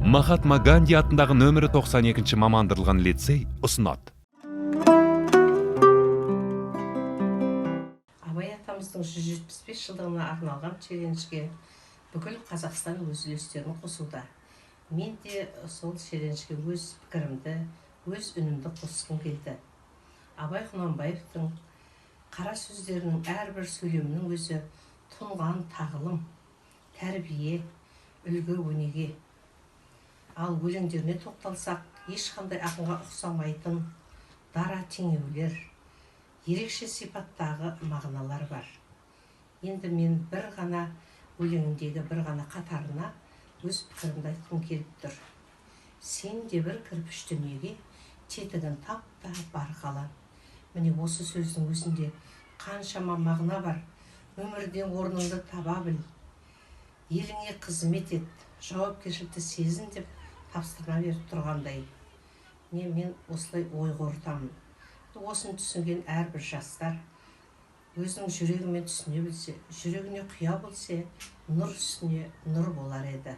Махатма Ганди атындағы нөмірі 92 мамандырылған лицей ұсынады. Абай атамыздың 175 жылдығына арналған челленджге бүкіл Қазақстан өз үлестерін қосуда. Мен де сол челленджге өз пікірімді, өз үнімді қосқым келді. Абай Құнанбаевтың қара сөздерінің әрбір сөйлемінің өзі тұнған тағылым, тәрбие, үлгі өнеге. Ал өлеңдеріне тоқталсақ, ешқандай ақынға ұқсамайтын дара теңеулер, ерекше сипаттағы мағыналар бар. Енді мен бір ғана өлеңіндегі бір ғана қатарына өз пікірімді айтқым келіп тұр. Сен де бір кірпіш дүниеге тетігін тапта бар қалам. Міне осы сөздің өзінде қаншама мағына бар. Өмірде орныңды таба біл. Еліңе қызмет ет, жауапкершілікті сезін деп тапсырма беріп тұрғандай. Мен осылай ой қорытамын. Осыны түсінген әрбір жастар өзінің жүрегімен түсіне білсе, жүрегіне құя білсе, нұр үстіне нұр болар еді.